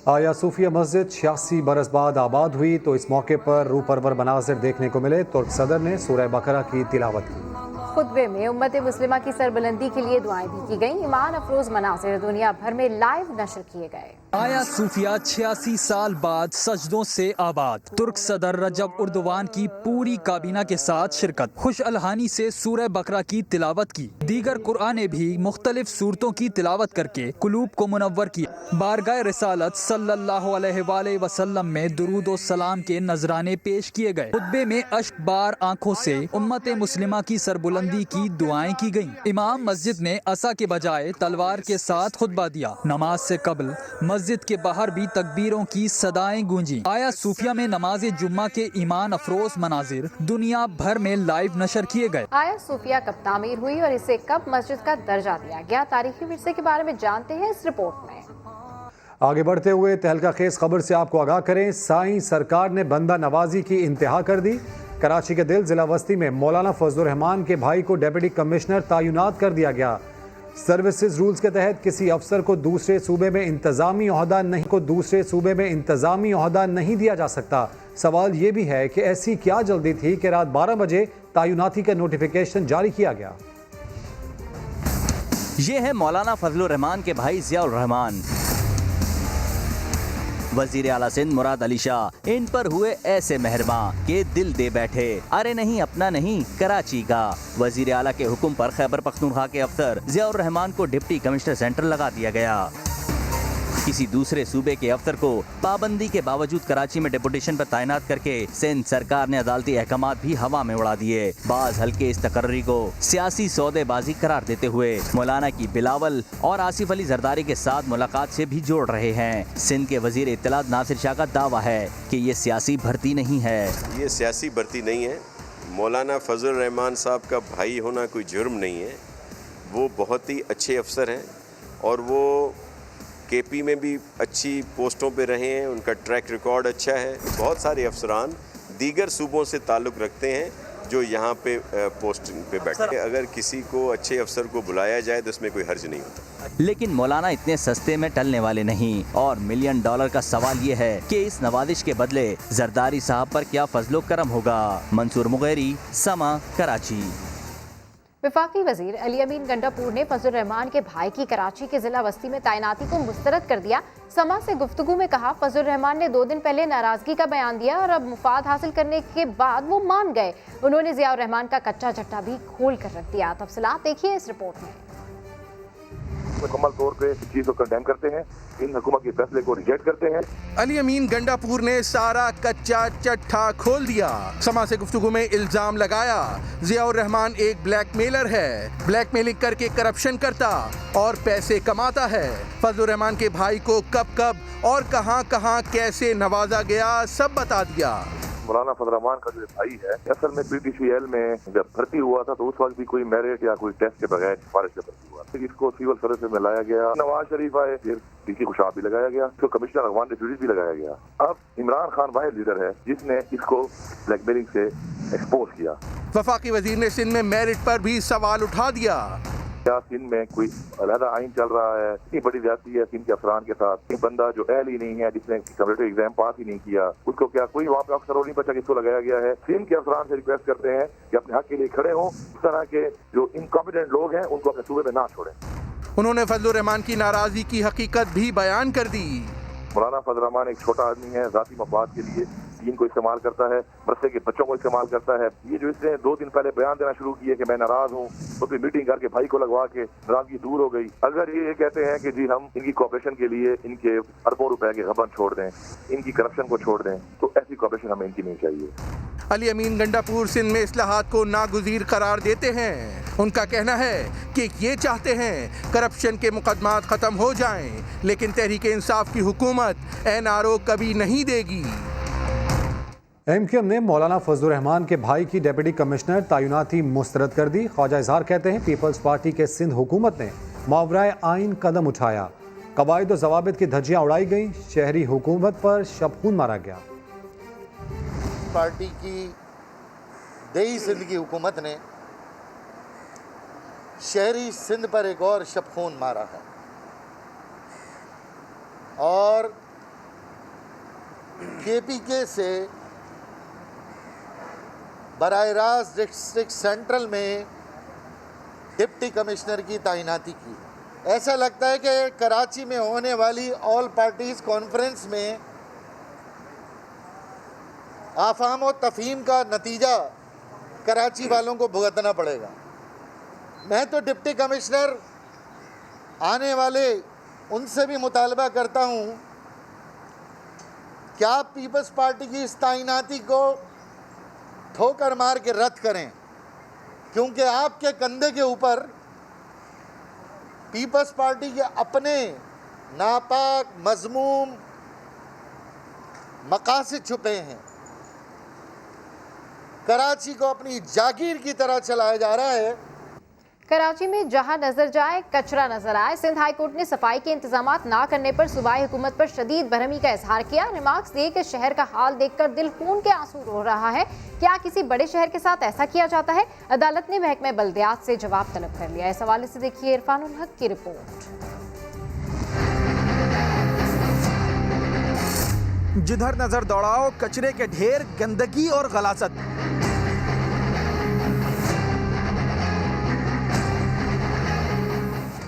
आया सूफिया मस्जिद 86 बरस बाद आबाद हुई तो इस मौके पर रूह परवर मनाजिर देखने को मिले। तुर्क सदर ने सूरह बकरा की तिलावत की। खुतबे में उम्मत मुस्लिमा की सरबुलंदी के लिए दुआएं भी की गईं। ईमान अफरोज मनाजिर दुनिया भर में लाइव नशर किए गए। आया सूफिया 86 साल बाद सजदों से आबाद। तुर्क सदर रजब उर्दवान की पूरी काबीना के साथ शिरकत। खुश अलहानी से सूरह बकरा की तिलावत की। दीगर कुरान भी मुख्तलिफ सूरतों की तिलावत करके कुलूब को मुनव्वर किया। बारगाह रिसालत सल्लल्लाहु अलैहि वसल्लम में दुरूद और सलाम के नजराने पेश किए गए। खुतबे में अश्क बार आंखों से उम्मत मुस्लिमा की सरबुलंदी की दुआएं की गईं। इमाम मस्जिद ने असा के बजाय तलवार के साथ खुतबा दिया। नमाज से कबल मस्जिद के बाहर भी तकबीरों की सदाएं गूंजी। आया सूफिया में नमाज जुम्मा के ईमान अफरोज मनाजिर दुनिया भर में लाइव नशर किए गए। आया सूफिया कब तामीर हुई और इसे कब मस्जिद का दर्जा दिया गया, तारीखी विरसे के बारे में जानते हैं इस रिपोर्ट में। आगे बढ़ते हुए तहलका खेज खबर से आपको आगाह करें। साईं सरकार ने बंदा नवाजी की इंतहा कर दी। कराची के दिल जिला वस्ती में मौलाना फजलुर रहमान के भाई को डिप्टी कमिश्नर तैनात कर दिया गया। सर्विसेज रूल्स के तहत किसी अफसर को दूसरे सूबे में इंतजामी ओहदा नहीं दिया जा सकता। सवाल ये भी है कि ऐसी क्या जल्दी थी कि रात 12 बजे तैनाती का नोटिफिकेशन जारी किया गया। ये है मौलाना फजलुर रहमान के भाई जियाउर रहमान। वजीर आला सिंध मुराद अली शाह इन पर हुए ऐसे मेहरबान के दिल दे बैठे। अरे नहीं अपना नहीं कराची का। वजीर आला के हुक्म पर खैबर पख्तूनख्वा के अफसर जियाउर रहमान को डिप्टी कमिश्नर सेंटर लगा दिया गया। किसी दूसरे सूबे के अफसर को पाबंदी के बावजूद कराची में डेपुटेशन पर तैनात करके सिंध सरकार ने अदालती अहकामात भी हवा में उड़ा दिए। बाज हल्के इस तकर्री को सियासी सौदेबाजी करार देते हुए मौलाना की बिलावल और आसिफ अली जरदारी के साथ मुलाकात से भी जोड़ रहे हैं। सिंध के वजीर इत्तलात नासिर शाह का दावा है कि ये सियासी भर्ती नहीं है। ये सियासी भर्ती नहीं है। मौलाना फजलुर रहमान साहब का भाई होना कोई जुर्म नहीं है। वो बहुत ही अच्छे अफसर हैं और वो केपी में भी अच्छी पोस्टों पे रहे हैं। उनका ट्रैक रिकॉर्ड अच्छा है। बहुत सारे अफसरान दीगर सूबों से ताल्लुक़ रखते हैं जो यहाँ पे पोस्टिंग पे बैठे हैं। अगर किसी को अच्छे अफसर को बुलाया जाए तो इसमें कोई हर्ज नहीं होता। लेकिन मौलाना इतने सस्ते में टलने वाले नहीं और $1 मिलियन का सवाल ये है कि इस नवाजिश के बदले जरदारी साहब पर क्या फजलो करम होगा। मंसूर मुगैरी, समा, कराची। वफाकी वजीर अली अमीन गंडापुर ने फजलुर रहमान के भाई की कराची के जिला वस्ती में तैनाती को मुस्तरद कर दिया। समा से गुफ्तगू में कहा, फजलुर रहमान ने 2 दिन पहले नाराजगी का बयान दिया और अब मुफाद हासिल करने के बाद वो मान गए। उन्होंने जियाउर रहमान का कच्चा चट्टा भी खोल कर रख दिया। तफसीलात देखिए इस रिपोर्ट में। मुकम्मल तौर पे इस चीज को कंडेम करते हैं, इन हुकूमत के फैसले को रिजेक्ट करते हैं। अली अमीन गंडापुर ने सारा कच्चा चट्टा खोल दिया। समा से गुफ्तगू में इल्जाम लगाया जियाउर रहमान एक ब्लैकमेलर है, ब्लैकमेलिंग करके करप्शन करता और पैसे कमाता है। फजलुर रहमान के भाई को कब कब और कहां कहां कैसे नवाजा गया सब बता दिया। मौलाना फजलुर रहमान का जो भाई है असल में PTCL में जब भर्ती हुआ था तो उस वक्त भी कोई मेरिट या कोई टेस्ट के बगैर सिफारिश से भर्ती हुआ। इसको सिविल सर्विस में लाया गया। नवाज शरीफ आए, फिर डीसी खुशाब भी लगाया गया, इसको कमिश्नर अगवान डिप्यूटी भी लगाया गया। अब इमरान खान वाहिद लीडर है जिसने इसको ब्लैकमेलिंग से एक्सपोज किया। वफाकी वजीर ने सिंध में मेरिट पर भी सवाल उठा दिया। क्या सिंध में कोई अलहदा आइन चल रहा है? इतनी बड़ी ज्यादती है सिंध के अफसरान के साथ। एक बंदा जो अहल ही नहीं है, जिसने कम्पिटिटिव एग्जाम पास ही नहीं किया, उसको क्या कोई वहाँ पे अफसर नहीं बचा किसको लगाया गया है। सिंध के अफसरान से रिक्वेस्ट करते हैं कि अपने हक के लिए खड़े हों। इस तरह के जो इनकॉम्पिटेंट लोग हैं उनको अपने सूबे में ना छोड़ें। उन्होंने फजलुर रहमान की नाराजगी की हकीकत भी बयान कर दी। मौलाना फजलुर रहमान एक छोटा आदमी है, जाती मफाद के लिए दीन को इस्तेमाल करता है, मदरसे के बच्चों को इस्तेमाल करता है। ये जो इसने 2 दिन पहले बयान देना शुरू किए कि मैं नाराज हूँ, तो फिर मीटिंग करके भाई को लगवा के नाराजगी दूर हो गई। अगर ये कहते हैं कि जी हम इनकी कॉपरेशन के लिए इनके अरबों रुपए के गबन छोड़ दें, इनकी करप्शन को छोड़ दें, तो ऐसी कॉपरेशन हमें इनकी नहीं चाहिए। अली अमीन गंडापुर सिंध में इस्लाहात को नागुज़ीर करार देते हैं। उनका कहना है कि ये चाहते हैं करप्शन के मुकदमात खत्म हो जाएं, लेकिन तहरीक इंसाफ की हुकूमत NRO कभी नहीं देगी। MQM ने मौलाना फजलुर रहमान के भाई की डिप्टी कमिश्नर तैनाती मुस्तरद कर दी। ख्वाजा इजहार कहते हैं पीपल्स पार्टी के सिंध हुकूमत ने मावराए आइन कदम उठाया, कवायद व जवाबित की धज्जियां उड़ाई गई, शहरी हुकूमत पर शबखून मारा गया। पार्टी की देई सिंध की हुकूमत ने शहरी सिंध पर एक और शबखून मारा है और KPK से बराह रास्त डिस्ट्रिक्ट सेंट्रल में डिप्टी कमिश्नर की तैनाती की। ऐसा लगता है कि कराची में होने वाली ऑल पार्टीज़ कॉन्फ्रेंस में आफाम और तफहीम का नतीजा कराची वालों को भुगतना पड़ेगा। मैं तो डिप्टी कमिश्नर आने वाले उनसे भी मुतालबा करता हूँ कि आप पीपल्स पार्टी की इस तैनाती को ठोकर मार के रद्द करें, क्योंकि आपके कंधे के ऊपर पीपल्स पार्टी के अपने नापाक मज़मूम मकासद छुपे हैं। कराची को अपनी जागीर की तरह चलाया जा रहा है। कराची में जहां नजर जाए कचरा नजर आए। सिंध हाई कोर्ट ने सफाई के इंतजामात ना करने पर सूबाई हुकूमत पर शदीद बरहमी का इजहार किया। रिमार्क्स दिए कि शहर का हाल देखकर दिल खून के आंसू रो रहा है। क्या किसी बड़े शहर के साथ ऐसा किया जाता है? अदालत ने महकमे बल्दियात से जवाब तलब कर लिया। इस हवाले से देखिए इरफानुल हक की रिपोर्ट। जिधर नजर दौड़ाओ कचरे के ढेर, गंदगी और गलासत।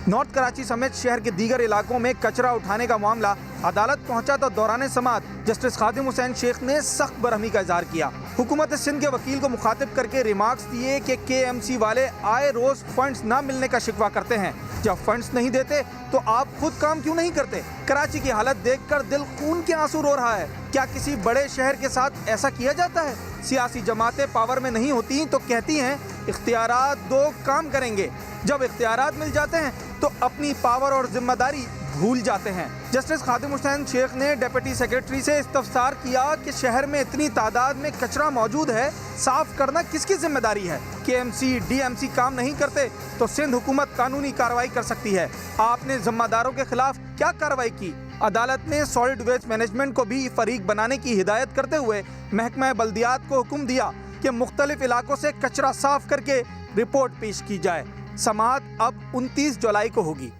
नॉर्थ कराची समेत शहर के दीगर इलाकों में कचरा उठाने का मामला अदालत पहुंचा तो दौरान समाअत जस्टिस खादिम हुसैन शेख ने सख्त बरहमी का इजहार किया। हुकूमत सिंध के वकील को मुखातिब करके रिमार्क्स दिए कि KMC वाले आए रोज फंड्स ना मिलने का शिकवा करते हैं। जब फंड्स नहीं देते तो आप खुद काम क्यों नहीं करते? कराची की हालत देखकर दिल खून के आंसू रो रहा है। क्या किसी बड़े शहर के साथ ऐसा किया जाता है? सियासी जमातें पावर में नहीं होती तो कहती हैं इख्तियारात दो, काम करेंगे। जब इख्तियारात मिल जाते हैं तो अपनी पावर और जिम्मेदारी भूल जाते हैं। जस्टिस खादिम हुसैन शेख ने डिप्टी सेक्रेटरी से इस्तफसार किया कि शहर में इतनी तादाद में कचरा मौजूद है, साफ करना किसकी जिम्मेदारी है? KMC DMC काम नहीं करते तो सिंध हुकूमत कानूनी कार्रवाई कर सकती है। आपने जिम्मेदारों के खिलाफ क्या कार्रवाई की? अदालत ने सॉलिड वेस्ट मैनेजमेंट को भी फरीक बनाने की हिदायत करते हुए महकमा बल्दियात को हुक्म दिया कि मुख्तलिफ इलाकों से कचरा साफ करके रिपोर्ट पेश की जाए। समाअत अब 29 जुलाई को होगी।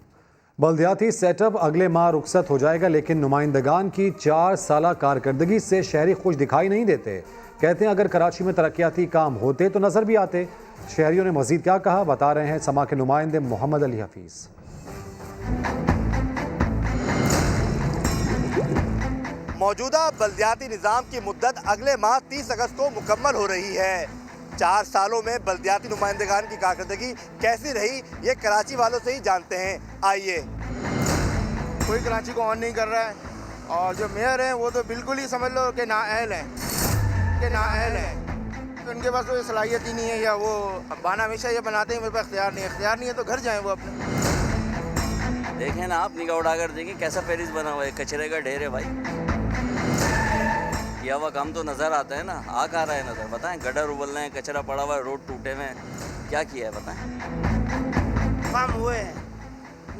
बल्दियाती सेटअप अगले माह रुखसत हो जाएगा, लेकिन नुमाइंदगान की 4 साला कारकर्दगी से शहरी खुश दिखाई नहीं देते। कहते हैं अगर कराची में तरक्याती काम होते तो नजर भी आते। शहरियों ने मजीद क्या कहा, बता रहे हैं समा के नुमाइंदे मोहम्मद अली हफीज। मौजूदा बल्दियाती निज़ाम की मुद्दत अगले माह 30 अगस्त को मुकम्मल हो रही है। 4 सालों में बल्दियाती नुमाइंदगान की कारकर्दगी कैसी रही ये कराची वालों से ही जानते हैं। आइए। कोई कराची को ऑन नहीं कर रहा है और जो मेयर हैं वो तो बिल्कुल ही समझ लो कि नाअहल हैं, तो उनके पास तो सलाहियत ही नहीं है, या वो बहाना हमेशा ये बनाते हैं मेरे पास इख्तियार नहीं है तो घर जाएं वो अपने। देखें ना आप, निगाह उड़ाकर देखें कैसा पेरिस बना हुआ है, कचरे का ढेर है भाई। किया हुआ काम तो नज़र आता है ना, आ कहाँ रहा है नज़र? बताएं, गटर उबल रहे हैं, कचरा पड़ा हुआ है, रोड टूटे हुए हैं, क्या किया है बताएं? काम हुए हैं,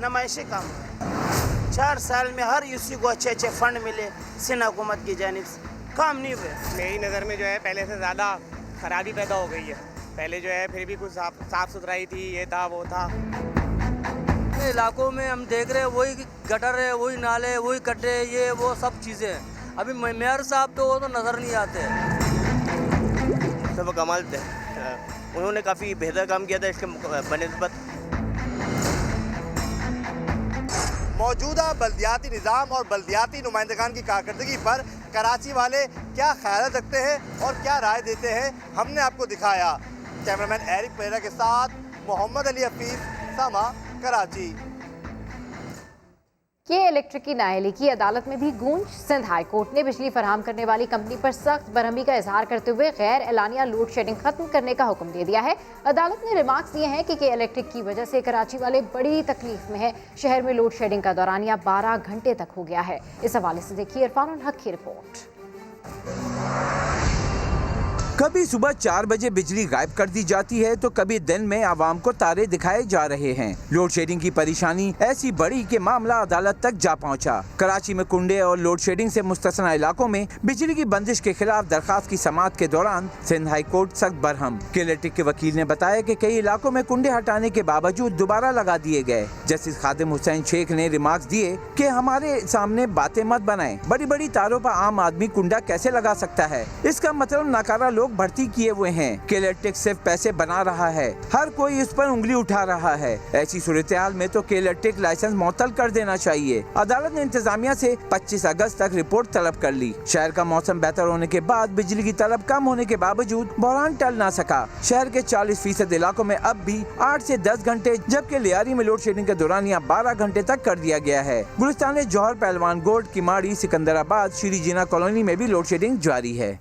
नुमाइशी काम हुए। 4 साल में हर यूसी को अच्छे फंड मिले सिंध हुकूमत की जानिब से, काम नहीं हुए। मेरी नज़र में जो है पहले से ज़्यादा खराबी पैदा हो गई है। पहले जो है फिर भी कुछ साफ सुथराई थी, ये था वो था। इलाकों में हम देख रहे हैं वही गटर है, वही नाले, वही कट्टे, ये वो सब चीज़ें हैं। अभी मेयर साहब तो वो तो नज़र नहीं आते। सब कमाल थे, उन्होंने काफ़ी बेहतर काम किया था इसके बनिस्बत। मौजूदा बल्दियाती निज़ाम और बल्दियाती नुमाइंदगान की कारकर्दगी पर कराची वाले क्या ख्याल रखते हैं और क्या राय देते हैं, हमने आपको दिखाया। कैमरामैन एरिक पेरा के साथ मोहम्मद अली हफीज, समा, कराची। ये इलेक्ट्रिक की नाअहली की अदालत में भी गूंज। सिंध हाई कोर्ट ने बिजली फराहम करने वाली कंपनी पर सख्त बरहमी का इजहार करते हुए गैर एलानिया लोड शेडिंग खत्म करने का हुक्म दे दिया है। अदालत ने रिमार्क्स दिए हैं कि इलेक्ट्रिक की वजह से कराची वाले बड़ी तकलीफ में है। शहर में लोड शेडिंग का दौरानिया 12 घंटे तक हो गया है। इस हवाले से देखिए इरफानुल हक की रिपोर्ट। कभी सुबह 4 बजे बिजली गायब कर दी जाती है तो कभी दिन में आवाम को तारे दिखाए जा रहे हैं। लोड शेडिंग की परेशानी ऐसी बड़ी कि मामला अदालत तक जा पहुंचा। कराची में कुंडे और लोड शेडिंग से मुस्तस्ना इलाकों में बिजली की बंदिश के खिलाफ दरखास्त की समाअत के दौरान सिंध हाई कोर्ट सख्त बरहम। केलेटिक के वकील ने बताया कि कई इलाकों में कुंडे हटाने के बावजूद दोबारा लगा दिए गए। जस्टिस खादिम हुसैन शेख ने रिमार्क्स दिए कि हमारे सामने बातें मत बनाएं। बड़ी बड़ी तारों पर आम आदमी कुंडा कैसे लगा सकता है? इसका मतलब नाकारा लोग भर्ती किए हुए हैं। केलेटिक सिर्फ पैसे बना रहा है, हर कोई इस पर उंगली उठा रहा है। ऐसी सूरत-ए-हाल में तो केलेटिक लाइसेंस मुअत्तल कर देना चाहिए। अदालत ने इंतजामिया से 25 अगस्त तक रिपोर्ट तलब कर ली। शहर का मौसम बेहतर होने के बाद बिजली की तलब कम होने के बावजूद बहरान टल ना सका। शहर के 40% इलाकों में अब भी 8 से 10 घंटे, जबकि लियारी में लोड शेडिंग के दौरान 12 घंटे तक कर दिया गया है। गुलिस्तान जौहर, पहलवान गोल्ड, किमाड़ी, सिकंदराबाद, श्री जीना कॉलोनी में भी लोड शेडिंग जारी है।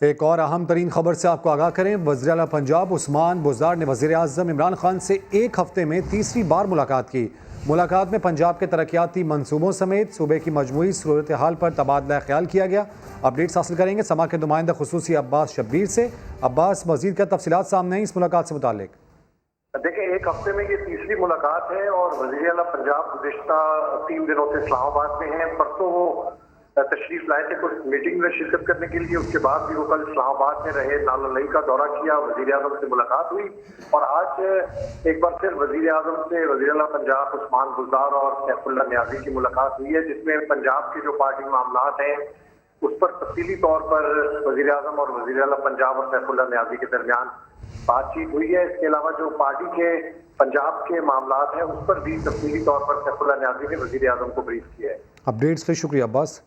एक और अहम तरीन खबर से आपको आगाह करें। वज़ीर आला पंजाब उस्मान बुज़दार ने वज़ीर आज़म इमरान खान से एक हफ्ते में तीसरी बार मुलाकात की। मुलाकात में पंजाब के तरक्याती मंसूबों समेत सूबे की मजमूई सूरत हाल पर तबादला ख्याल किया गया। अपडेट्स हासिल करेंगे समा के नुमाइंदा खुसूसी अब्बास शब्बीर से। अब्बास, मज़ीद क्या तफसीलात सामने आई इस मुलाकात से मुतालिक? देखिए, एक हफ्ते में ये तीसरी मुलाकात है और वज़ीर आला पंजाब गुज़िश्ता 3 दिनों से इस्लामाबाद में हैं। परसों वो तशरीफ लाए थे कुछ मीटिंग में शिरकत करने के लिए, उसके बाद भी वो कल इस्लामाबाद में रहे, नाललई का दौरा किया, वज़ीर आज़म से मुलाकात हुई और आज एक बार फिर वज़ीर आज़म से वज़ीर आला पंजाब उस्मान बुज़दार और सैफुल्लाह नियाज़ी की मुलाकात हुई है, जिसमें पंजाब के जो पार्टी मामलात हैं उस पर तफसीली तौर पर वज़ीर आज़म और वज़ीर आला पंजाब और सैफुल्लाह नियाज़ी के दरमियान बातचीत हुई है। इसके अलावा जो पार्टी के पंजाब के मामलात हैं उस पर भी तफसीली तौर पर सैफुल्लाह नियाज़ी ने वज़ीर आज़म को ब्रीफ किया है। अपडेट्स के शुक्रिया अब्बास।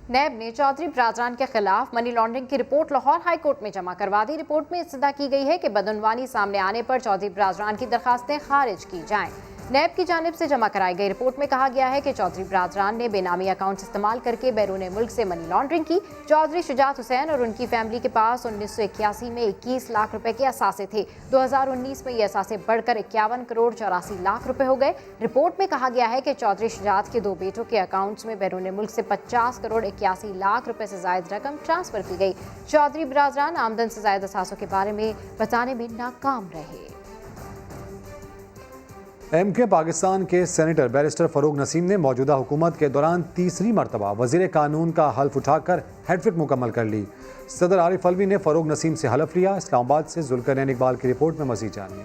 नैब ने चौधरी बरादरान के खिलाफ मनी लॉन्ड्रिंग की रिपोर्ट लाहौर हाई कोर्ट में जमा करवा दी। रिपोर्ट में इस्तदा की गई है कि बदनवानी सामने आने पर चौधरी बरादरान की दरखास्तें खारिज की जाएं। नैब की जानिब से जमा कराई गई रिपोर्ट में कहा गया है कि चौधरी बरादरान ने बेनामी अकाउंट्स इस्तेमाल करके बैरून मुल्क से मनी लॉन्ड्रिंग की। चौधरी शुजात हुसैन और उनकी फैमिली के पास 1981 में 21 लाख रुपए के असासे थे। 2019 में ये असासे बढ़कर 51 करोड़ 84 लाख रुपए हो गए। रिपोर्ट में कहा गया है कि चौधरी शुजात के 2 बेटों के अकाउंट्स में बैरून मुल्क से 50 करोड़ 81 लाख रुपए से जायद रकम ट्रांसफर की गई। चौधरी बरादरान आमदन से जायद असासों के बारे में बताने में नाकाम रहे। MK पाकिस्तान के सेनेटर बैरिस्टर फ़रूक नसीम ने मौजूदा हुकूमत के दौरान तीसरी मरतबा वज़ीर कानून का हल्फ उठाकर हैट्रिक मुकम्मल कर ली। सदर आरिफ अलवी ने फ़रूक नसीम से हलफ लिया। इस्लामाबाद से जुल्करनैन इकबाल की रिपोर्ट में मज़ीद जानिए।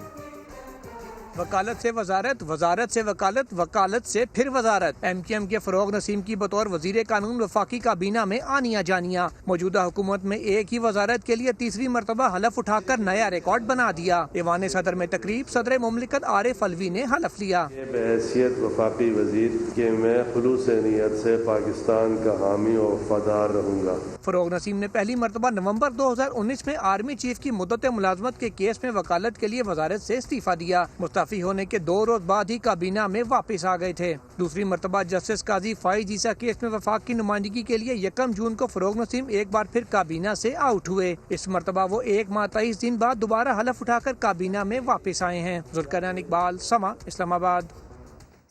वकालत से वजारत, वजारत से वकालत, वकालत से फिर वजारत। MKM के फ़रूक नसीम की बतौर वजीर कानून वफाकी काबीना में आनिया जानिया। मौजूदा हुकूमत में एक ही वजारत के लिए तीसरी मरतबा हलफ उठाकर नया रिकॉर्ड बना दिया। ईवान सदर में तकरीब सदर मुमलिकत आरिफ अलवी ने हलफ लिया। बहैसियत वफाकी वजीर के मैं खुलूस नियत से पाकिस्तान का हामी और वफादार रहूँगा। फ़रूक नसीम ने पहली मरतबा नवंबर 2019 में आर्मी चीफ की मुद्दत मुलाजमत के केस में वकालत के लिए वजारत से इस्तीफा दिया। मुस्तफी होने के 2 रोज बाद ही काबीना में वापस आ गए थे। दूसरी मरतबा जस्टिस काजी फाइज ईसा केस में वफाक की नुमाइंदगी के लिए 1 जून को फ़रूक नसीम एक बार फिर काबीना से आउट हुए। इस मरतबा वो 1 माह 23 दिन बाद दोबारा हलफ उठाकर काबीना में वापस आए हैं। जुल्करनैन इकबाल, समा, इस्लामाबाद।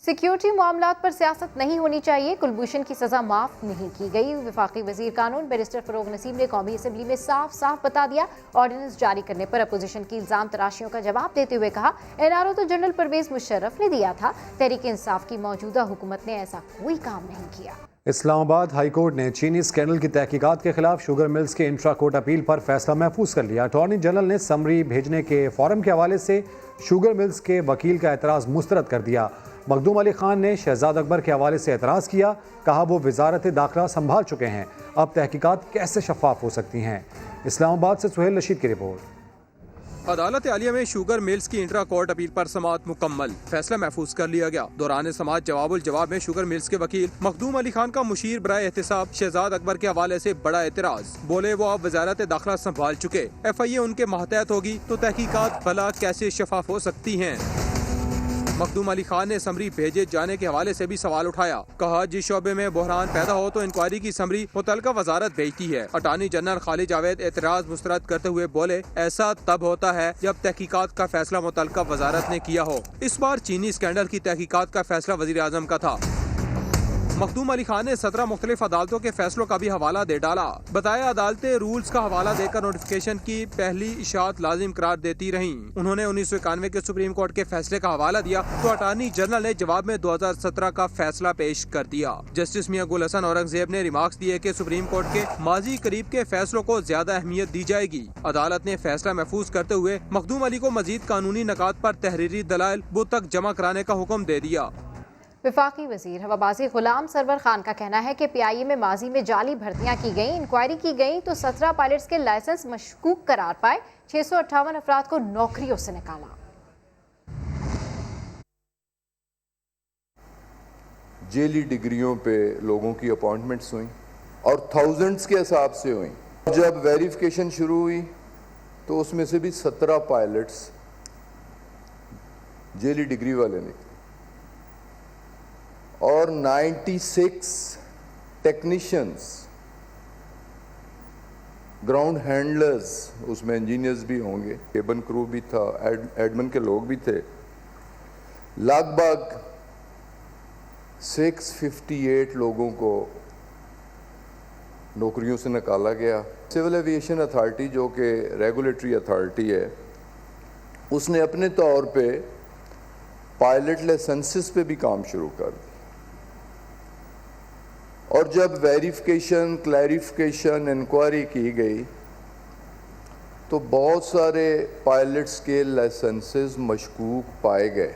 सिक्योरिटी मामलात पर सियासत नहीं होनी चाहिए, कुलभूषण की सजा माफ नहीं की गई। वफाकी वजीर कानून बैरिस्टर फ़रूक नसीम ने कौमी असम्बली में साफ साफ बता दिया। ऑर्डिनेंस जारी करने पर अपोजिशन की इल्जाम तराशियों का जवाब देते हुए कहा, NRO तो जनरल परवेज मुशर्रफ ने दिया था, तहरीक इंसाफ की मौजूदा हुकूमत ने ऐसा कोई काम नहीं किया। इस्लामाबाद हाई कोर्ट ने चीनी स्कैंडल की तहकीकात के खिलाफ शुगर मिल्स के इंट्रा कोर्ट अपील पर फैसला महफूज कर लिया। अटॉर्नी जनरल ने समरी भेजने के फॉरम के हवाले से शुगर मिल्स के वकील का एतराज़ मुस्तरद कर दिया। मखदूम अली खान ने शहजाद अकबर के हवाले से एतराज़ किया, कहा वो वजारत दाखिला संभाल चुके हैं, अब तहकीकात कैसे शफाफ हो सकती हैं। इस्लामाबाद से सुहेल रशीद की रिपोर्ट। अदालत आलिया में शुगर मिल्स की इंट्रा कोर्ट अपील पर समाअत मुकम्मल, फैसला महफूज कर लिया गया। दौरान समाअत जवाबुल जवाब में शुगर मिल्स के वकील मखदूम अली खान का मुशीर बराए एहतिसाब शहजाद अकबर के हवाले से बड़ा एतराज। बोले वो अब वजारत दाखिला संभाल चुके, FIA उनके मातहत होगी तो तहकीकात भला कैसे शफाफ हो सकती हैं। मखदूम अली खान ने समरी भेजे जाने के हवाले से भी सवाल उठाया, कहा जिस शोबे में बहरान पैदा हो तो इंक्वायरी की समरी मुतलका वजारत भेजती है। अटॉर्नी जनरल खालिद जावेद एतराज मुस्तरद करते हुए बोले, ऐसा तब होता है जब तहकीकात का फैसला मुतलका वजारत ने किया हो। इस बार चीनी स्कैंडल की तहकीकात का फैसला वजीर आजम का था। मखदूम अली खान ने 17 मुख्तलिफ अदालतों के फैसलों का भी हवाला दे डाला। बताया अदालतें रूल्स का हवाला देकर नोटिफिकेशन की पहली इशाअत लाजिम करार देती रहीं। उन्होंने 1991 के सुप्रीम कोर्ट के फैसले का हवाला दिया तो अटॉर्नी जनरल ने जवाब में 2017 का फैसला पेश कर दिया। जस्टिस मियां गुल हसन औरंगजेब ने रिमार्क्स दिए कि सुप्रीम कोर्ट के माजी करीब के फैसलों को ज्यादा अहमियत दी जाएगी। अदालत ने फैसला महफूज करते हुए मखदूम अली को मजीद कानूनी नकात पर तहरीरी दलाइल बुध तक जमा कराने का हुक्म दे दिया। वफाकी वजीर हवाबाजी गुलाम सरवर खान का कहना है कि PIA में माजी में जाली भर्तियां की गई, इंक्वायरी की गई तो 17 पायलट्स के लाइसेंस मशकूक करार पाए, 658 अफराद को नौकरियों से निकाला। जेली डिग्रियों पे लोगों की अपॉइंटमेंट्स हुई और थाउजेंड्स के हिसाब से हुई। जब वेरिफिकेशन शुरू हुई तो उसमें से भी 17 पायलट्स जेली डिग्री वाले निकले और 96 टेक्नीशियंस, ग्राउंड हैंडलर्स, उसमें इंजीनियर्स भी होंगे, केबन क्रू भी था, एडमिन के लोग भी थे, लगभग 658 लोगों को नौकरियों से निकाला गया। सिविल एविएशन अथॉरिटी जो कि रेगुलेटरी अथॉरिटी है, उसने अपने तौर पे पायलट लाइसेंसेस पे भी काम शुरू कर दिया और जब वेरिफिकेशन, क्लैरिफिकेशन, इंक्वायरी की गई तो बहुत सारे पायलट्स के लाइसेंसेस मशकूक पाए गए।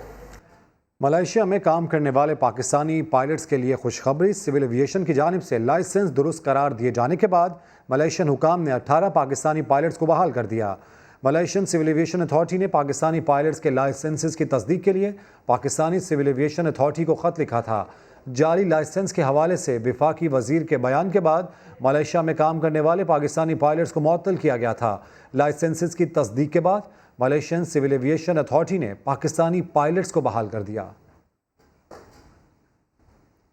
मलेशिया में काम करने वाले पाकिस्तानी पायलट्स के लिए खुशखबरी। सिविल एविएशन की जानिब से लाइसेंस दुरुस्त करार दिए जाने के बाद मलेशियन हुकाम ने 18 पाकिस्तानी पायलट्स को बहाल कर दिया। मलेशियन सिविल एविएशन अथॉरिटी ने पाकिस्तानी पायलट्स के लाइसेंसेस की तस्दीक के लिए पाकिस्तानी सिविल एविएशन अथॉरिटी को ख़त लिखा था। जाली लाइसेंस के हवाले से वफाकी वजीर के बयान के बाद मलेशिया में काम करने वाले पाकिस्तानी पायलट्स को मुअत्तल किया गया था। लाइसेंसेस की तस्दीक के बाद मलेशियन सिविल एविएशन अथॉरिटी ने पाकिस्तानी पायलट्स को बहाल कर दिया।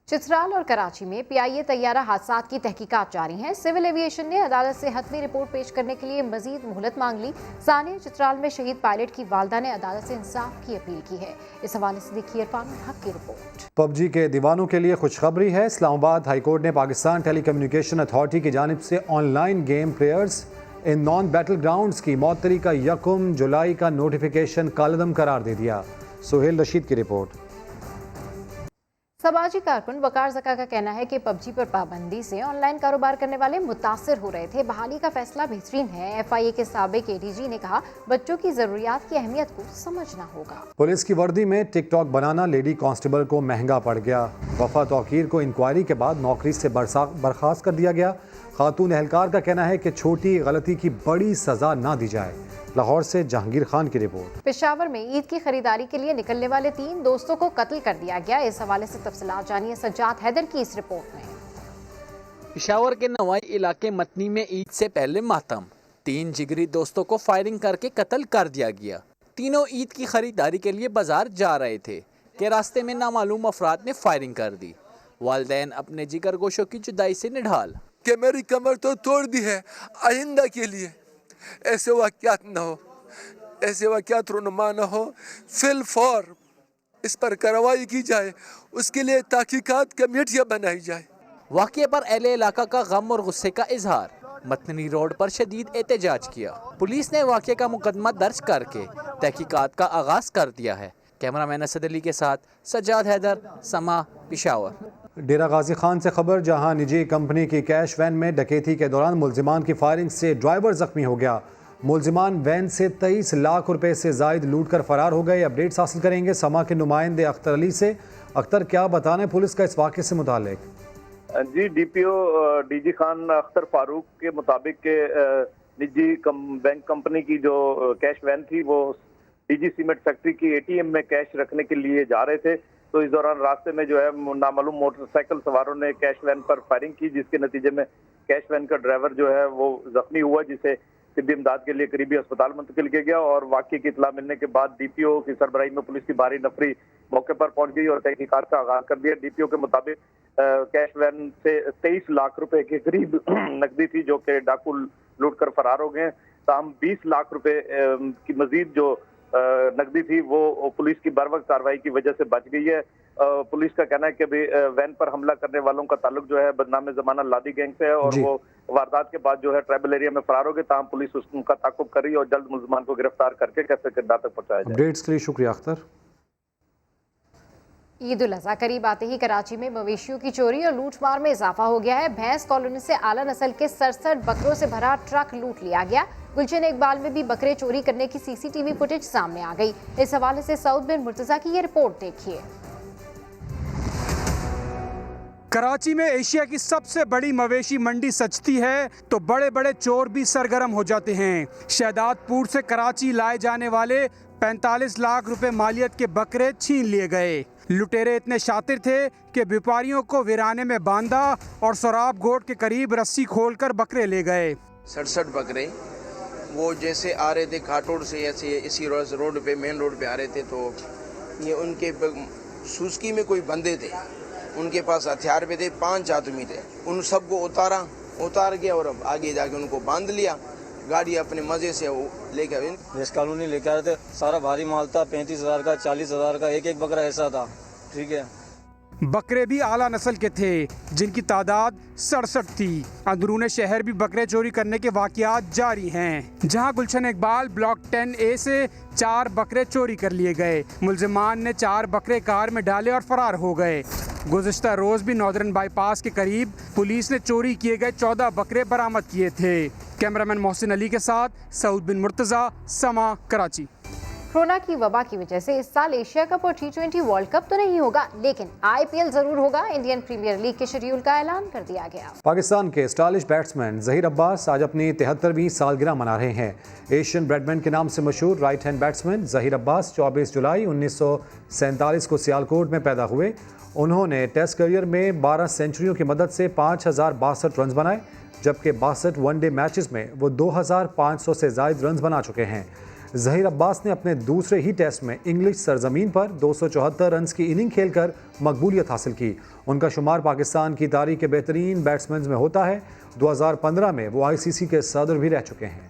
चित्राल और कराची में PIA तैयारा हादसा की तहकीकात जारी हैं। सिविल एविएशन ने अदालत से हतमी रिपोर्ट पेश करने के लिए मजीद मोहलत मांग ली। सानिया चित्राल में शहीद पायलट की वालदा ने अदालत से इंसाफ की अपील की है। इस हवाले से देखिए इरफान हक की रिपोर्ट। PUBG के दीवानों के लिए खुशखबरी है। इस्लामाबाद हाईकोर्ट ने पाकिस्तान टेलीकम्युनिकेशन अथॉरिटी की जानिब से online game players in non battle grounds की मअतली का 1 जुलाई का नोटिफिकेशन कालअदम करार दे दिया। सुहेल रशीद की रिपोर्ट। समाजी कारकुन वकार ज़का का कहना है कि PUBG पर पाबंदी से ऑनलाइन कारोबार करने वाले मुतासिर हो रहे थे। बहाली का फैसला बेहतरीन है। FIA के साबिक ADG ने कहा, बच्चों की जरूरियात की अहमियत को समझना होगा। पुलिस की वर्दी में टिकटॉक बनाना लेडी कांस्टेबल को महंगा पड़ गया। वफा तौकीर को इंक्वायरी के बाद नौकरी से बर्खास्त कर दिया गया। खातून एहलकार का कहना है कि छोटी गलती की बड़ी सजा ना दी जाए। लाहौर से जहांगीर खान की रिपोर्ट। पेशावर में ईद की खरीदारी के लिए निकलने वाले 3 दोस्तों को कत्ल कर दिया गया। इस हवाले से तफसीलात जानिए सज्जाद हैदर की इस रिपोर्ट में। पेशावर के नवाई इलाके मतनी में ईद से पहले मातम, 3 जिगरी दोस्तों को फायरिंग करके कत्ल कर दिया गया। तीनों ईद की खरीदारी के लिए बाजार जा रहे थे कि रास्ते में नामालूम अफराद ने फायरिंग कर दी। वालिदैन अपने जिगर गोशों की जुदाई से निढाल कि मेरी कमर तो तोड़ दी है, आइंदा के लिए ऐसे वाक़यात न हो, ऐसे वाक़यात रुनमा न हो। फिल फॉर इस पर कार्रवाई की जाए, उसके लिए तहकीकात कमेटियाँ बनाई जाए। वाक़ये पर अहले इलाका का गम और गुस्से का इजहार। मतनी रोड पर शदीद एहतजाज किया। पुलिस ने वाक़ये का मुकदमा दर्ज करके तहकीकात का आगाज कर दिया है। कैमरामैन असद अली के साथ सज्जाद हैदर, समा, पेशावर। डेरा गाजी खान से खबर, जहां निजी कंपनी की कैश वैन में डकैती के दौरान मुलजिमान की फायरिंग से ड्राइवर जख्मी हो गया। मुलजिमान वैन से 23 लाख रुपए से जायद लूट कर फरार हो गए। अपडेट्स हासिल करेंगे समा के नुमाइंदे अख्तर अली से। अख्तर, क्या बताने पुलिस का इस वाक़े से मुतालिक? जी, DPO DG खान अख्तर फारूक के मुताबिक के निजी बैंक कंपनी की जो कैश वैन थी वो DG सीमेंट फैक्ट्री की ATM में कैश रखने के लिए जा रहे थे। तो इस दौरान रास्ते में जो है नामालूम मोटरसाइकिल सवारों ने कैश वैन पर फायरिंग की, जिसके नतीजे में कैश वैन का ड्राइवर जो है वो जख्मी हुआ, जिसे तिब्बी इमदाद के लिए करीबी अस्पताल मुंतकिल किया गया। और वाक़ये की इतला मिलने के बाद DPO की सरबराही में पुलिस की भारी नफरी मौके पर पहुंच गई और तहकीकात का आगाज कर दिया। DPO के मुताबिक कैश वैन से 23 लाख रुपए के करीब नकदी थी जो कि डाकू लूट कर फरार हो गए। ताहम 20 लाख रुपए की मजीद जो नकदी थी वो पुलिस की बर वक्त कार्रवाई की वजह से बच गई है। पुलिस का कहना है कि भी वैन पर हमला करने वालों का ताल्लुक जो है बदनाम जमाना लादी गैंग से है और वो वारदात के बाद जो है ट्राइबल एरिया में फरार हो गए। ताहम पुलिस उनका ताकुब कर रही है और जल्द मुल्जिमान को गिरफ्तार करके कैसे किरदार तक पहुंचाया जाए। अपडेट्स के लिए शुक्रिया अख्तर। ईद उल अजहा करीब आते ही कराची में मवेशियों की चोरी और लूटमार में इजाफा हो गया है। भैंस कॉलोनी से आला नस्ल के 67 बकरों से भरा ट्रक लूट लिया गया। गुलशन इकबाल में भी बकरे चोरी करने की सीसीटीवी फुटेज सामने आ गई। इस हवाले से सऊद बिन मुर्तजा की ये रिपोर्ट देखिए। कराची में एशिया की सबसे बड़ी मवेशी मंडी सजती है तो बड़े बड़े चोर भी सरगर्म हो जाते हैं। शहदादपुर से कराची लाए जाने वाले 45 लाख रुपए मालियत के बकरे छीन लिए गए। लुटेरे इतने शातिर थे कि व्यापारियों को वीराने में बांधा और सराब गोट के करीब रस्सी खोलकर बकरे ले गए। 67 बकरे वो जैसे आ रहे थे घाटोड़ से ऐसे इसी रोड पे मेन रोड पे आ रहे थे तो ये उनके सुस्की में कोई बंदे थे, उनके पास हथियार भी थे, 5 आदमी थे। उन सबको उतार गया और अब आगे जाके उनको बांध लिया। गाड़ी अपने मजे से वो लेकर भैंस कॉलोनी लेकर आ रहे थे। सारा भारी माल था, 35,000 का, 40,000 का, एक बकरा ऐसा था। ठीक है। बकरे भी आला नस्ल के थे जिनकी तादाद 67 थी। अंदरूने शहर भी बकरे चोरी करने के वाकयात जारी हैं, जहां गुलशन इकबाल ब्लॉक 10A से 4 बकरे चोरी कर लिए गए। मुल्जिमान ने 4 बकरे कार में डाले और फरार हो गए। गुज़िश्ता रोज भी नॉर्दर्न बाईपास के करीब पुलिस ने चोरी किए गए 14 बकरे बरामद किए थे। कैमरामैन मोहसिन अली के साथ सऊद बिन मुर्तजा, समा, कराची। कोरोना की वबा की वजह से इस साल एशिया कप और T20 वर्ल्ड कप तो नहीं होगा, लेकिन IPL जरूर होगा। इंडियन प्रीमियर लीग के शेड्यूल का ऐलान कर दिया गया। पाकिस्तान के स्टाइलिश बैट्समैन जहीर अब्बास आज अपनी 73वीं सालगिरह मना रहे हैं। एशियन ब्रेडमैन के नाम से मशहूर right hand batsman Zaheer Abbas 24 जुलाई 1947 को सियालकोट में पैदा हुए। उन्होंने टेस्ट करियर में 12 सेंचुरियों की मदद से 5062 रन बनाए, जबकि 62 वनडे मैचेस में वो 2500 से ज़ायद रन बना चुके हैं। जहीर अब्बास ने अपने दूसरे ही टेस्ट में इंग्लिश सरजमीन पर 274 रन की इनिंग खेलकर मकबूलियत हासिल की। उनका शुमार पाकिस्तान की तारीख के बेहतरीन बैट्समैन में होता है। 2015 में वो ICC के सदर भी रह चुके हैं।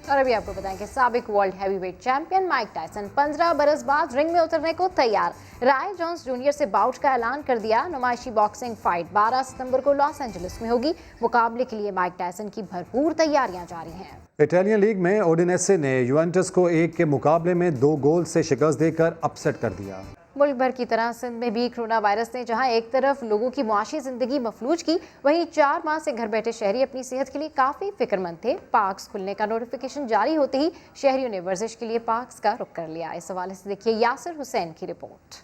और अभी आपको बताएं कि साबिक world heavyweight champion Mike Tyson 15 बरस बाद रिंग में उतरने को तैयार। राय जोन्स जूनियर से बाउट का ऐलान कर दिया। नुमाइशी बॉक्सिंग फाइट 12 सितंबर को लॉस एंजलिस में होगी। मुकाबले के लिए माइक टायसन की भरपूर तैयारियां जारी हैं। इटालियन लीग में ओडिनेसे ने यूवेंटस को 1 के मुकाबले में 2 गोल से शिकस्त देकर अपसेट कर दिया। मुल्क भर की तरह सिंध में भी कोरोना वायरस ने जहां एक तरफ लोगों की मुआशी जिंदगी मफलूज की, वहीं 4 माह से घर बैठे शहरी अपनी सेहत के लिए काफी फिक्रमंद थे। पार्क्स खुलने का नोटिफिकेशन जारी होते ही शहरियों ने वर्जिश के लिए पार्क्स का रुख कर लिया। इस हवाले से देखिए यासिर हुसैन की रिपोर्ट।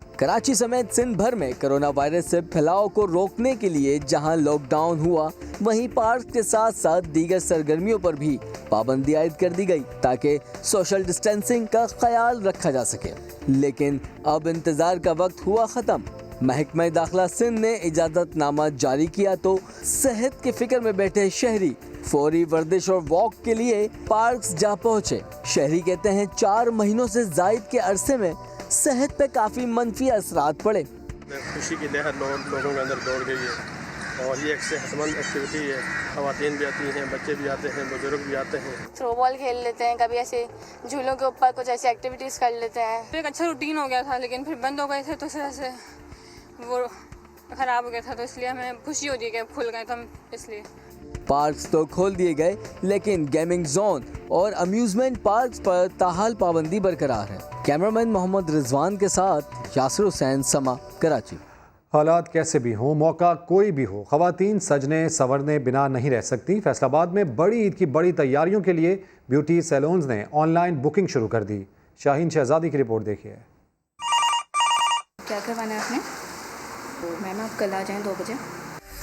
कराची समेत सिंध भर में कोरोना वायरस से फैलाव को रोकने के लिए जहां लॉकडाउन हुआ, वहीं पार्क के साथ साथ दीगर सरगर्मियों पर भी पाबंदी आयद कर दी गई ताकि सोशल डिस्टेंसिंग का ख्याल रखा जा सके। लेकिन अब इंतजार का वक्त हुआ खत्म। महकमा दाखिला सिंध ने इजाजतनामा जारी किया तो सेहत की फिक्र में बैठे शहरी फौरी वर्जिश और वॉक के लिए पार्क्स जा पहुँचे। शहरी कहते हैं 4 महीनों से जायद के अरसे में सेहत पे काफी मनफी असरात पड़े। खुशी की लहर लोगों के अंदर दौड़ गई है और ये एक सेहतमंद एक्टिविटी है। खवातीन भी आती हैं, बच्चे भी आते हैं, बुजुर्ग भी आते हैं। थ्रो बॉल खेल लेते हैं, कभी ऐसे झूलों के ऊपर कुछ ऐसी एक्टिविटीज कर लेते हैं। एक अच्छा रूटीन हो गया था, लेकिन फिर बंद हो गए थे तो इस तरह से वो खराब हो गया था, तो इसलिए हमें खुशी हो रही है कि खुल गए तो हम इसलिए। पार्क्स तो खोल दिए गए, लेकिन गेमिंग जोन और अम्यूजमेंट पार्क्स पर ताहाल पाबंदी बरकरार है। कैमरामैन मोहम्मद रिजवान के साथ यासिर हुसैन, समा, कराची। हालात कैसे भी हों, मौका कोई भी हो, खवातीन सजने संवरने बिना नहीं रह सकती। फैसलाबाद में बड़ी ईद की बड़ी तैयारियों के लिए ब्यूटी सैलून्स ने ऑनलाइन बुकिंग शुरू कर दी। शाहीन शहजादी की रिपोर्ट देखिए। क्या करवाना है आपने? तो मैम आप कल आ जाएं 2 बजे।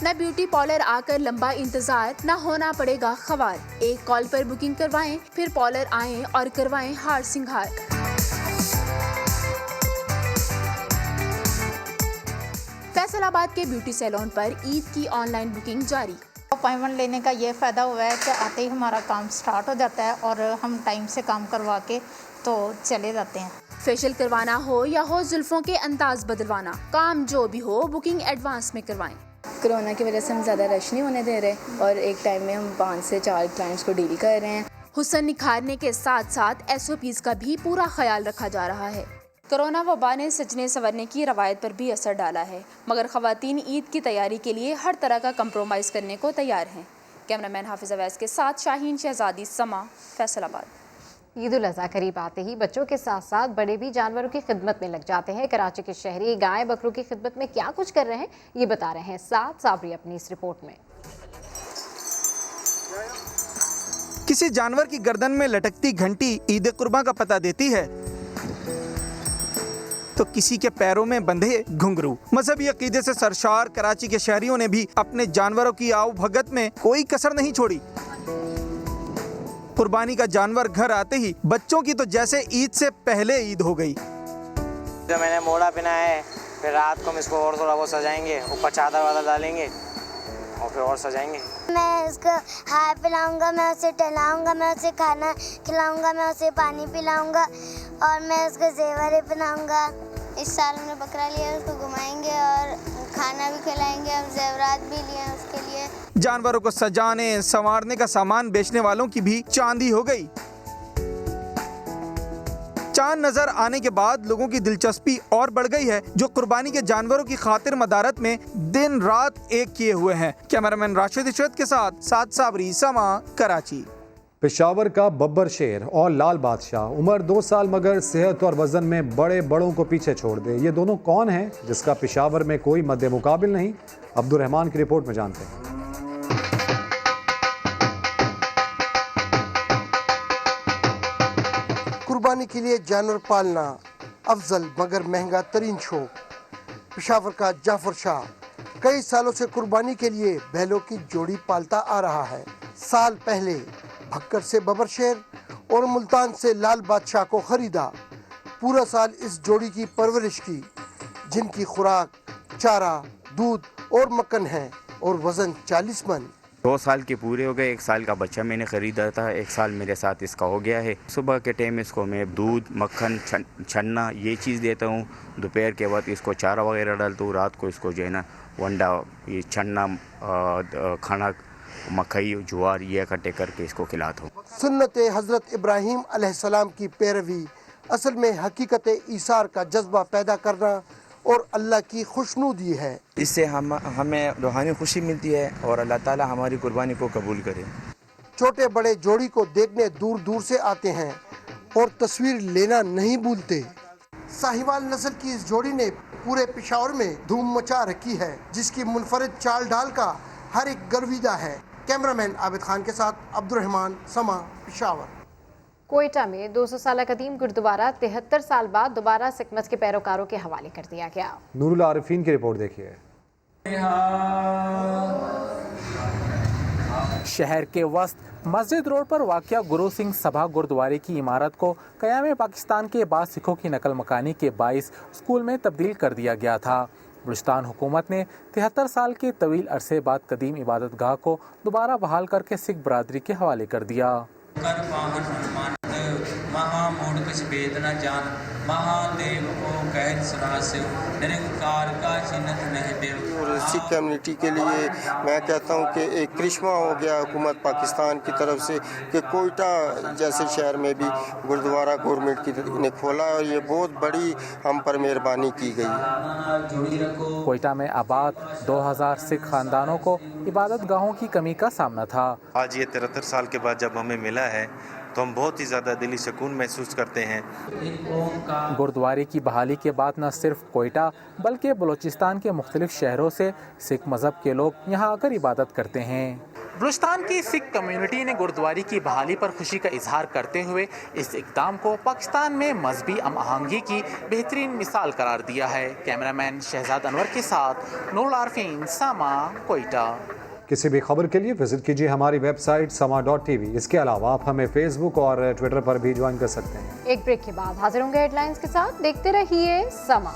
न ब्यूटी पार्लर आकर लंबा इंतजार, न होना पड़ेगा खवार। एक कॉल पर बुकिंग करवाएं, फिर पार्लर आएं और करवाएं हार सिंगार। फैसलाबाद के ब्यूटी सैलून पर ईद की ऑनलाइन बुकिंग जारी। अपॉइंटमेंट लेने का ये फ़ायदा हुआ है कि आते ही हमारा काम स्टार्ट हो जाता है और हम टाइम से काम करवा के तो चले जाते हैं। फेशियल करवाना हो या हो जुल्फों के अंदाज बदलवाना, काम जो भी हो बुकिंग एडवांस में करवाएं। कोरोना की वजह से हम ज़्यादा रश नहीं होने दे रहे और एक टाइम में हम 5 से 4 क्लाइंट्स को डील कर रहे हैं। हुस्न निखारने के साथ साथ SOPs का भी पूरा ख्याल रखा जा रहा है। कोरोना वबा ने सजने संवरने की रवायत पर भी असर डाला है, मगर ख़वातीन ईद की तैयारी के लिए हर तरह का कंप्रोमाइज़ करने को तैयार हैं। कैमरामैन हाफिज़ अवैस के साथ शाहीन शहजादी, समा, फैसलाबाद। ईद उल अज़हा करीब आते ही बच्चों के साथ साथ बड़े भी जानवरों की खिदमत में लग जाते हैं। कराची के शहरी गाय बकरों की खिदमत में क्या कुछ कर रहे हैं, ये बता रहे हैं साथ साबरी अपनी इस रिपोर्ट में। किसी जानवर की गर्दन में लटकती घंटी ईद कुर्बान का पता देती है, तो किसी के पैरों में बंधे घुंघरू। मजहबी अकीदे से सरशार कराची के शहरियों ने भी अपने जानवरों की आओ भगत में कोई कसर नहीं छोड़ी। कुर्बानी का जानवर घर आते ही बच्चों की तो जैसे ईद से पहले ईद हो गई। जो मैंने मोड़ा पहना है, फिर रात को हम इसको और थोड़ा बहुत सजाएंगे, ऊपर चादर वादर डालेंगे और फिर और सजाएंगे। मैं उसको हाय पिलाऊंगा, मैं उसे टहलाऊंगा, मैं उसे खाना खिलाऊंगा, मैं उसे पानी पिलाऊंगा और मैं उसको जेवर पहनाऊंगा। इस साल हमने बकरा लिया, उसको घुमाएंगे और खाना भी खिलाएंगे, हम जेवरात भी लिए हैं उसके लिए। जानवरों को सजाने संवारने का सामान बेचने वालों की भी चांदी हो गई। चांद नजर आने के बाद लोगों की दिलचस्पी और बढ़ गई है, जो कुर्बानी के जानवरों की खातिर मदारत में दिन रात एक किए हुए हैं। कैमरामैन राशिद इशरत के साथ साबरी, समा, कराची। पेशावर का बब्बर शेर और लाल बादशाह उम्र 2 साल मगर सेहत और वजन में बड़ों को पीछे छोड़ दे। ये दोनों कौन हैं जिसका पेशावर में कोई मद्दे मुकाबिल नहीं? अब्दुर्रहमान की रिपोर्ट में जानते हैं। कुर्बानी के लिए जानवर पालना अफजल मगर महंगा तरीन शौक। पेशावर का जाफर शाह कई सालों से कुर्बानी के लिए बैलों की जोड़ी पालता आ रहा है। साल पहले भक्कर से बब्बर शेर और मुल्तान से लाल बादशाह को खरीदा। पूरा साल इस जोड़ी की परवरिश की, जिनकी खुराक चारा, दूध और मक्खन है और वजन 40 मन। 2 साल के पूरे हो गए। 1 साल का बच्चा मैंने ख़रीदा था, 1 साल मेरे साथ इसका हो गया है। सुबह के टाइम इसको मैं दूध, मक्खन, छन्ना ये चीज़ देता हूँ। दोपहर के बाद इसको चारा वगैरह डालता हूँ। रात को इसको जो है ना वंडा, ये छन्ना, खाना, मकई, ज्वार ये इकट्ठे करके इसको खिलाता हूँ। सुन्नत हज़रत इब्राहीम अलैहिस्सलाम की पैरवी असल में हकीकत ईसार का जज्बा पैदा करना और अल्लाह की खुशनुदी है। इससे हमें रूहानी खुशी मिलती है और अल्लाह ताला हमारी कुर्बानी को कबूल करे। छोटे बड़े जोड़ी को देखने दूर दूर से आते हैं और तस्वीर लेना नहीं भूलते। साहिवाल नस्ल की इस जोड़ी ने पूरे पेशावर में धूम मचा रखी है, जिसकी मुनफरिद चाल ढाल का हर एक गर्विदा है। कैमरामैन आबिद खान के साथ अब्दुर्रहमान, समा, पेशावर। कोयटा में 200 साल कदीम गुरुद्वारा 73 साल बाद दोबारा सिख मत के पैरोकारों के हवाले कर दिया गया। नूरुल आरिफीन की रिपोर्ट देखिए। शहर के वस्त मस्जिद रोड पर वाक़या गुरु सिंह सभा गुरुद्वारे की इमारत को क़याम पाकिस्तान के बाद सिखों की नकल मकानी के बाइस स्कूल में तब्दील कर दिया गया था। बलूचिस्तान हुकूमत ने 73 साल के तवील अरसे बाद कदीम इबादत गाह को दोबारा बहाल करके सिख बरादरी के हवाले कर दिया। वेदना जान महादेव को कहर सरास निरंकार का चिन्हत नहीं देव। और सिख कम्युनिटी के लिए मैं कहता हूं कि एक करिश्मा हो गया हुकूमत पाकिस्तान की तरफ से कि कोयटा जैसे शहर में भी गुरुद्वारा गवर्नमेंट की ने खोला और ये बहुत बड़ी हम पर मेहरबानी की गई। कोयटा में आबाद 2000 सिख खानदानों को इबादत गाहों की कमी का सामना था। आज ये 73 साल के बाद जब हमें मिला है तो हम बहुत ही ज़्यादा दिली सुकून महसूस करते हैं। गुरुद्वारे की बहाली के बाद न सिर्फ कोयटा बल्कि बलूचिस्तान के मुख्तलिफ शहरों से सिख मजहब के लोग यहाँ आकर इबादत करते हैं। बलूचिस्तान की सिख कम्युनिटी ने गुरुद्वारे की बहाली पर खुशी का इजहार करते हुए इस इक़दाम को पाकिस्तान में मजहबी हम आहंगी की बेहतरीन मिसाल करार दिया है। कैमरामैन शहजाद अनवर के साथ नूरुल आरिफीन, समा, कोयटा। किसी भी खबर के लिए विजिट कीजिए हमारी वेबसाइट sama.tv। इसके अलावा आप हमें फेसबुक और ट्विटर पर भी ज्वाइन कर सकते हैं। एक ब्रेक के बाद हाजिर होंगे हेडलाइंस के साथ। देखते रहिए समा।